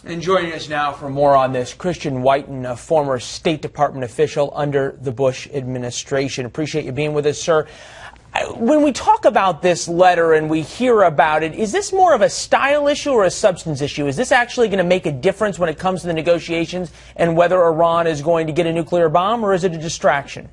And joining us now for more on this, Christian Whiten, a former State Department official under the Bush administration. Appreciate you being with us, sir. When we talk about this letter and we hear about it, is this more of a style issue or a substance issue? Is this actually going to make a difference when it comes to the negotiations and whether Iran is going to get a nuclear bomb, or is it a distraction?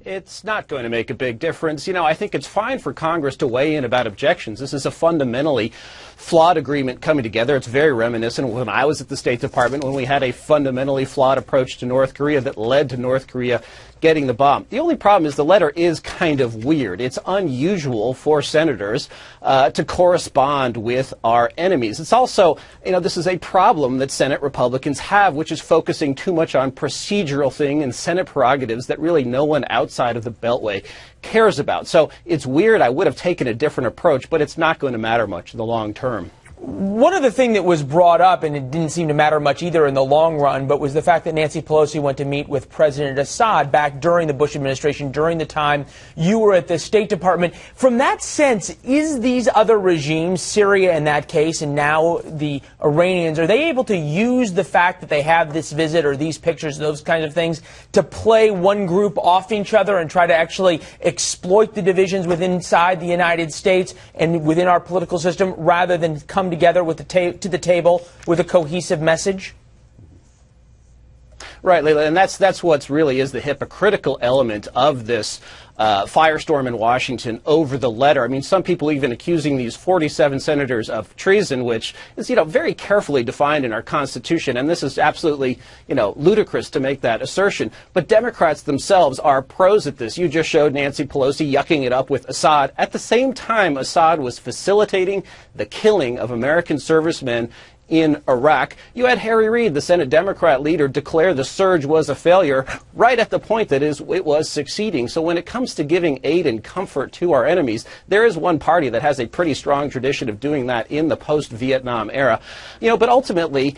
It's not going to make a big difference. You know, I think it's fine for Congress to weigh in about objections. This is a fundamentally flawed agreement coming together. It's very reminiscent of when I was at the State Department, when we had a fundamentally flawed approach to North Korea that led to North Korea getting the bomb. The only problem is the letter is kind of weird. It's unusual for senators to correspond with our enemies. It's also, you know, this is a problem that Senate Republicans have, which is focusing too much on procedural thing and Senate prerogatives that really no one outside of the Beltway cares about. So it's weird. I would have taken a different approach, but it's not going to matter much in the long term. One other thing that was brought up, and it didn't seem to matter much either in the long run, but was the fact that Nancy Pelosi went to meet with President Assad back during the Bush administration, during the time you were at the State Department. From that sense, is these other regimes, Syria in that case, and now the Iranians, are they able to use the fact that they have this visit or these pictures, those kinds of things, to play one group off each other and try to actually exploit the divisions within inside the United States and within our political system, rather than come together with to the table with a cohesive message? Right, Leila, and that's what's really is the hypocritical element of this firestorm in Washington over the letter. I mean, some people even accusing these 47 senators of treason, which is, you know, very carefully defined in our Constitution. And this is absolutely, you know, ludicrous to make that assertion. But Democrats themselves are pros at this. You just showed Nancy Pelosi yucking it up with Assad. At the same time, Assad was facilitating the killing of American servicemen in Iraq. You had Harry Reid, the Senate Democrat leader, declare the surge was a failure right at the point that it was succeeding. So when it comes to giving aid and comfort to our enemies, there is one party that has a pretty strong tradition of doing that in the post-Vietnam era. You know, but ultimately,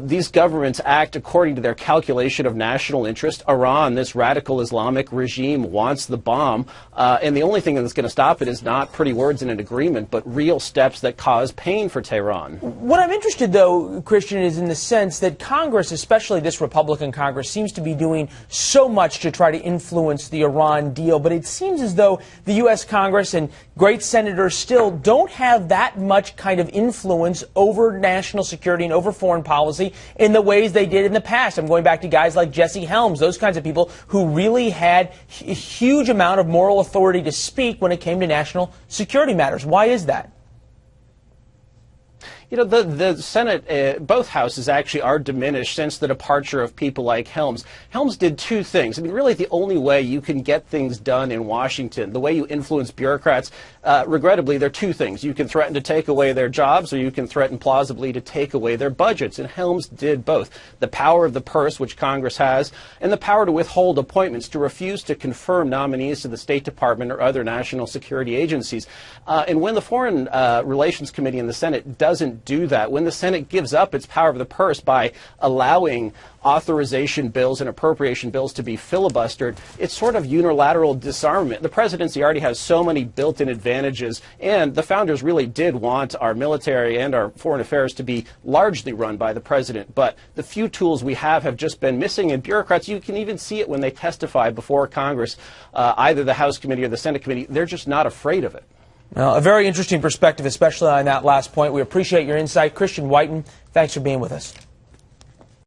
these governments act according to their calculation of national interest. Iran, this radical Islamic regime, wants the bomb, and the only thing that's going to stop it is not pretty words in an agreement, but real steps that cause pain for Tehran. What I'm interested, though, Christian, is in the sense that Congress, especially this Republican Congress, seems to be doing so much to try to influence the Iran deal. But it seems as though the U.S. Congress and great senators still don't have that much kind of influence over national security and over foreign policy in the ways they did in the past. I'm going back to guys like Jesse Helms, those kinds of people who really had a huge amount of moral authority to speak when it came to national security matters. Why is that? You know, the Senate, both houses actually are diminished since the departure of people like Helms. Helms did two things. I mean, really the only way you can get things done in Washington, the way you influence bureaucrats, regrettably, there are two things. You can threaten to take away their jobs, or you can threaten plausibly to take away their budgets. And Helms did both. The power of the purse, which Congress has, and the power to withhold appointments, to refuse to confirm nominees to the State Department or other national security agencies. And when the Foreign Relations Committee in the Senate doesn't do that, when the Senate gives up its power of the purse by allowing authorization bills and appropriation bills to be filibustered, it's sort of unilateral disarmament. The presidency already has so many built-in advantages, and the founders really did want our military and our foreign affairs to be largely run by the president. But the few tools we have just been missing, and bureaucrats, you can even see it when they testify before Congress, either the House committee or the Senate committee, they're just not afraid of it. Well, a very interesting perspective, especially on that last point. We appreciate your insight. Christian Whiten, thanks for being with us.